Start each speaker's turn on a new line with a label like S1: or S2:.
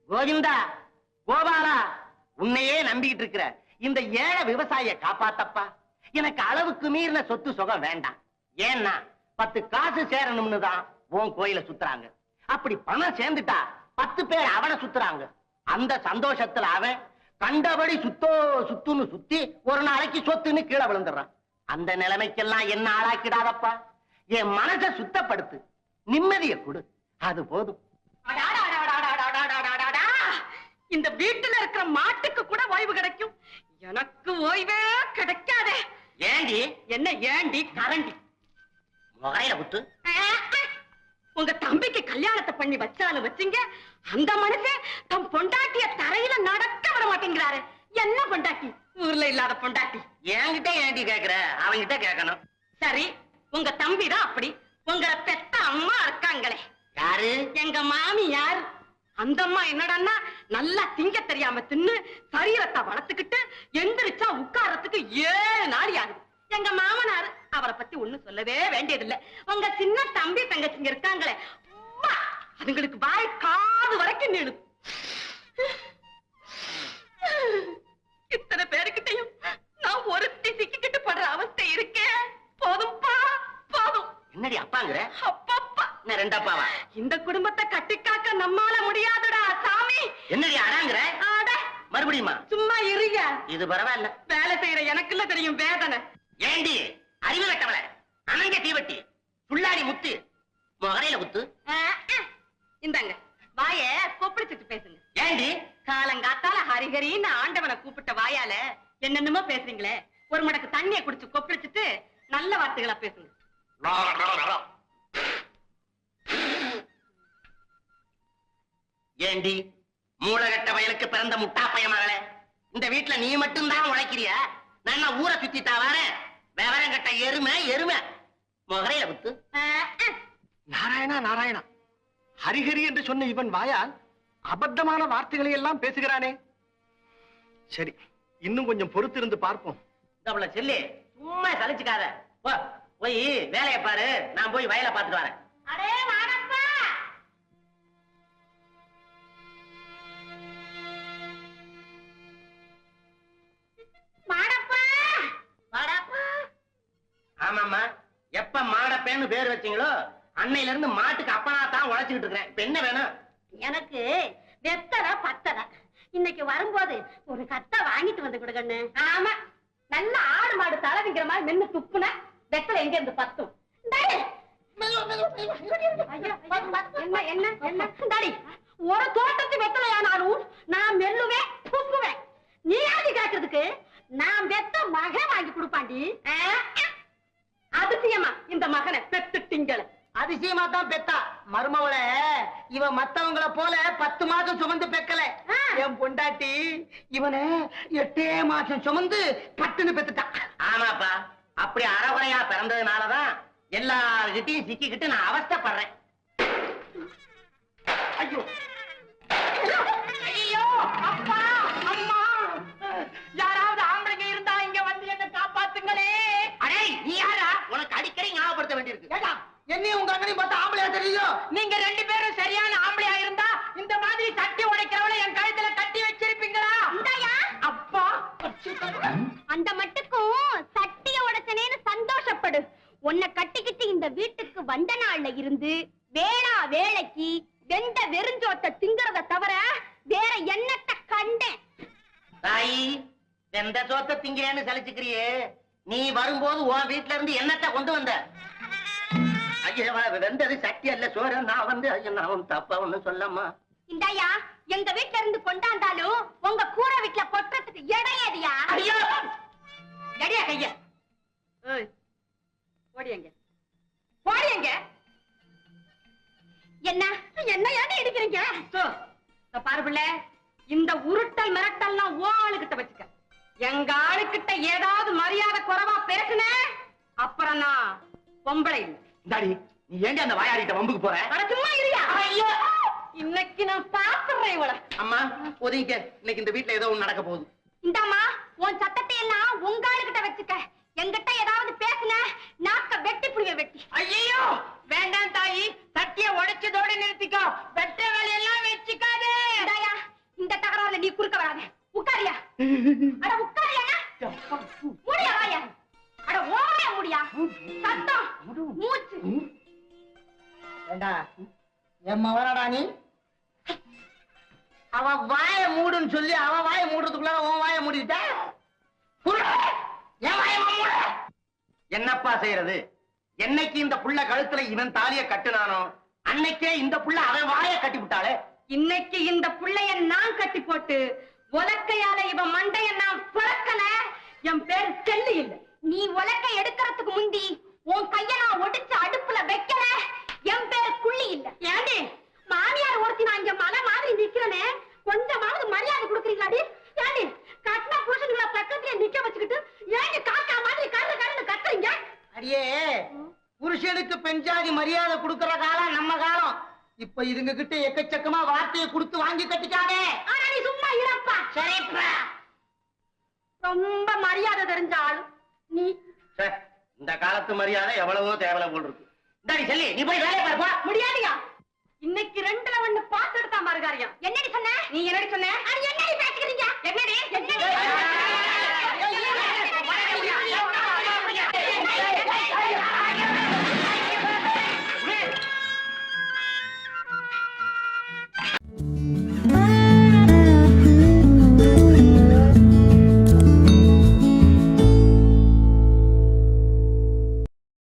S1: கோவிந்தா, கோபாலா, உன்னையே நம்பிக்கிட்டு இருக்கிற இந்த ஏழை விவசாயிய காப்பாத்தப்பா. எனக்கு அளவுக்கு மீறின சொத்து சுகம் வேண்டாம். ஏன்னா 10 காசு சேரணும்னு தான் உன் கோயில சுத்துறாங்க. அப்படி பணம் சேர்ந்துட்டா 10 பேர் அவனை சுத்துறாங்க. அந்த சந்தோஷத்துல அவன் கண்டபடி சுத்துன்னு சுத்தி ஒரு நாளைக்கு சொத்துன்னு கீழே விழுந்துடுறான். அந்த நிலைமைக்கெல்லாம் என்ன ஆளாக்கிடாதப்பா. என் மனசை சுத்தப்படுத்து, நிம்மதியை கொடு, அது போதும்.
S2: இந்த வீட்டுல இருக்கிற மாட்டுக்கு கூட ஓய்வு கிடைக்கும், எனக்கு ஓய்வே கிடைக்காதே.
S1: ஏண்டி?
S2: என்ன ஏண்டி? கரண்டி
S1: முகையில குத்து.
S2: உங்க தம்பிக்கு கல்யாணத்தை பண்ணி வச்சாலும் வச்சுங்க, அந்த மனுஷன் தம் பொண்டாட்டிய தரையில நடக்க விட மாட்டேங்கிறாரு. என்ன பொண்டாட்டி? ஊர்ல இல்லாத பொண்டாட்டி.
S1: என்கிட்ட ஏண்டி கேக்குற? அவன்கிட்ட கேட்கணும்.
S2: சரி, உங்க தம்பி தான் அப்படி. உங்களை பெத்த அம்மா இருக்காங்களே,
S1: யாரு?
S2: எங்க மாமியார். அந்த அம்மா என்னடான்னா நல்லா திங்க தெரியாம தின்னு சரீரத்தை வளர்த்துக்கிட்டு எந்திரிச்சா உட்காரத்துக்கு 7 நாள் ஆகுது. எங்க மாமனார் அவரை பத்தி ஒண்ணும் சொல்லவே வேண்டியதில்லை. உங்க சின்ன தம்பி தங்கச்சிங்க இருக்காங்களே, அதுங்களுக்கு வாய் காது வரைக்கும் நீடு. இத்தனை பேருக்கிட்டையும் நான் ஒருத்தி சிக்கிக்கிட்டு படுற அவஸ்தை இருக்கேன். போதும்பா, போதும்.
S1: என்னடி அப்பாங்கிற?
S2: அப்பப்பா,
S1: ரெண்டப்பாவா?
S2: இந்த குடும்பத்தை கட்டி காக்க நம்மால முடியாதுடா சாமி.
S1: என்னடி அடாங்கிற? மறுபடியுமா?
S2: சும்மா இருங்க.
S1: இது பரவாயில்ல.
S2: வேலை செய்யற எனக்குள்ள தெரியும் வேதனை.
S1: ஏண்டி அறிவு கட்டவள, அனங்க தீவட்டி, புள்ளாடி முத்து, முகரையில குத்து.
S2: இந்தாங்க வாய கொப்பளிச்சுட்டு பேசுங்க.
S1: ஏண்டி
S2: காலங்காத்தால ஹரிஹரின்னு ஆண்டவனை கூப்பிட்ட வாயால என்னென்னமோ பேசுறீங்களே, ஒரு மடக்கு தண்ணியை குடிச்சு கொப்பளிச்சுட்டு நல்ல வார்த்தைகளா பேசுங்க.
S1: ஏண்டி மூலகட்ட வயலுக்கு பிறந்த முட்டா பையமகளே, இந்த வீட்டுல நீ மட்டும்தான் உழைக்கிறியா? நான் ஊரை சுத்திட்டா வரேன். விவரம் கட்ட எருமை எருமை. முகரையில குத்து.
S3: நாராயணா நாராயணா, ஹரிஹரி என்று சொன்ன இவன் வாயால் அபத்தமான வார்த்தைகளை எல்லாம் பேசுகிறானே. சரி, இன்னும் கொஞ்சம் பொறுத்திருந்து பார்ப்போம்.
S1: செல்லி சும்மா சலிச்சுக்காத. போய் வேலையை பாரு, நான் போய் வயலை பார்த்துட்டு வரேன்.
S2: அடே வாடப்பா. மாடப்பா, மாடப்பா.
S1: ஆமாம்மா, எப்ப மாடப்பேன்னு பேர் வச்சீங்களோ அன்னையில இருந்து மாட்டுக்கு அப்பனா தான் உழைச்சுக்கிட்டு இருக்கிறேன். இப்ப என்ன வேணும்?
S2: எனக்கு வெத்தலை பத்தலை. இன்னைக்கு வரும்போது ஒரு கட்டை வாங்கிட்டு வந்து கொடுக்கண்ணு. ஆமா, நல்ல ஆடு மாடு தலைவிங்கிற மாதிரி மென்னு துப்புன வெத்தலை எங்க இருந்து பத்தும். ஒரு தோட்டத்து வெத்தலையானாலும் நான் மெல்லுவேன் துப்புவேன். நீ யாரு கேக்குறதுக்கு? நான் வெத்த மகன் வாங்கி கொடுப்பாண்டி. அதிசயமா இந்த மகனை பெத்துட்டீங்கள.
S1: அதிசயமா தான் பெத்தா மருமவள. இவ மத்தவங்கள போல 10 மாசம் சுமந்து பெக்கல. என் பொண்டாட்டி இவனை 8 மாசம் சுமந்து பட்டுன்னு பெத்துட்டா. ஆமாப்பா, அப்படி அறகுறையா பிறந்ததுனாலதான் எல்லார்கிட்டையும் சிக்கிக்கிட்டு நான் அவஸ்தைப்படுறேன். ஐயோ
S2: ஐயோ, அப்பா அம்மா, யாராவது ஆம்பளைங்க இருந்தா இங்க வந்து என்ன காப்பாத்துங்களே.
S1: அடே நீ யாரா? உனக்கு அடிக்கடி ஞாபகப்படுத்த வேண்டியிருக்கு. என்னையும் உங்க அண்ணனையும் பார்த்தா ஆம்பளையா தெரியும்.
S2: நீங்க 2 பேரும் சரியான ஆம்பளையா இருந்தா இந்த மாதிரி சட்டி உடைக்கிறவளை என் கழுத்துல கட்டி வச்சிருப்பீங்களா? அப்பா,
S4: அந்த மட்டுக்கும் சட்டிய உடைச்சனேன்னு சந்தோஷப்படு. உன்னை கட்டிக்கிட்டு இந்த வீட்டுக்கு வந்த நாள்ல இருந்து வேளா வேலைக்கு வெந்த வெறுஞ்சோத்தை திங்கறத தவிர வேற என்னத்தை கண்டேன்?
S1: தாயி, வெந்த சோத்த திங்கிறேன்னு சலிச்சுக்கிறியே. நீ வரும்போது உன் வீட்டுல இருந்து என்னத்தை கொண்டு வந்த? வெந்தது சட்டி அல்ல சோறு. நான் வந்து நான் தப்பா ஒண்ணு சொல்லம்மா.
S4: இந்தாயா, எங்க வீட்டுல இருந்து கொண்டாந்தாலும் உங்க கூரை வீட்டுல கொட்டுறதுக்கு இடையதியா?
S2: ஐயோ, கடியா கைய ஓடியங்க ஓடியங்க. என்ன என்ன ஏன் இருக்கிறீங்க? பாரு பிள்ளை, இந்த உருட்டல் மிரட்டல்லாம் ஓ ஆளுகிட்ட வச்சுக்க. எங்க ஆளுகிட்ட ஏதாவது மரியாதை குறைவா பேசுன அப்புறம் நான் பொம்பளை இல்லை.
S1: டாடி, நீ ஏண்டி அந்த வாயாடிட்ட வம்புக்கு போற?
S2: சும்மா இருயா. ஐயோ, இன்னைக்கு நான் பாத்துறேன் இவள.
S1: அம்மா ஒதுங்க, இன்னைக்கு இந்த வீட்டுல ஏதோ ஒண்ணு நடக்க போகுது.
S4: இந்தாமா, உன் சத்தத்தை எல்லாம் உங்க ஆளுகிட்ட வச்சுக்க. எங்கிட்ட ஏதாவது பேசுன நாக்க வெட்டி புடிங்க வெட்டி.
S2: ஐயோ வேண்டாம் தாயி, சட்டிய உடைச்சதோட நிறுத்திக்கோ. வெட்ட வேலையெல்லாம் வச்சுக்காதே.
S4: இந்தாயா, குறுக்க வராத. உட்காரியா? அட உட்காரியா? முடியா வாயா? அட ஓமையா முடியா? சத்தம் மூச்சு.
S1: ஏண்டா என் மவனடா நீ? அவ வாய மூடுன்னு சொல்லி அவ வாய மூடுறதுக்குள்ள உன் வாய மூடிட்ட. என்னப்பா செய்யறது? என்னைக்கு இந்த புள்ள கழுத்துல இவன் தாலிய கட்டுனானோ அன்னைக்கே இந்த புள்ள அவன் வாய கட்டி விட்டாளே.
S2: இன்னைக்கு இந்த புள்ளைய நான் கட்டி போட்டு உலக்கையால இவன் மண்டைய நான் பிறக்கல. என் பேர் செல்லி இல்ல.
S4: நீ உலக்க எடுக்கிறதுக்கு முந்தி உன் கைய நான் ஒடிச்சு அடுப்புல வைக்கல. என் பேரு குள்ளி இல்ல.
S2: ஏண்டி
S4: மாமியார் ஒருத்தி நான் இங்க மலை மாதிரி நிக்கிறனே, கொஞ்சமாவது மரியாதை கொடுக்குறீங்களாடி? ஏண்டி கட்டின புருஷன்களை பக்கத்துல நிக்க வச்சுக்கிட்டு ஏண்டி காக்கா மாதிரி கண்ணு கண்ணு கத்துறீங்க?
S1: அடியே, புருஷனுக்கு பெண் ஜாதி மரியாதை கொடுக்கற காலம் நம்ம காலம். இப்ப இதுங்க கிட்ட எக்கச்சக்கமா வார்த்தையை கொடுத்து வாங்கி கட்டிக்காதே.
S4: ஆனா நீ சும்மா இருப்பா.
S1: சரிப்பா.
S2: ரொம்ப மரியாதை தெரிஞ்ச ஆளு நீ.
S1: இந்த காலத்து மரியாதை எவ்வளவோ தேவலை போல் இருக்கு. இந்தாடி சொல்லி நீ போய் வேலையை பாருப்பா.
S2: முடியாதியா? இன்னைக்கு 2ல 1 பாத்து எடுத்தா மறுகாரியம்.
S4: என்னடி சொன்ன?
S2: நீ என்னடி சொன்ன?
S4: அது என்னடி பேசுறீங்க?
S2: என்னடி?
S4: என்னடி?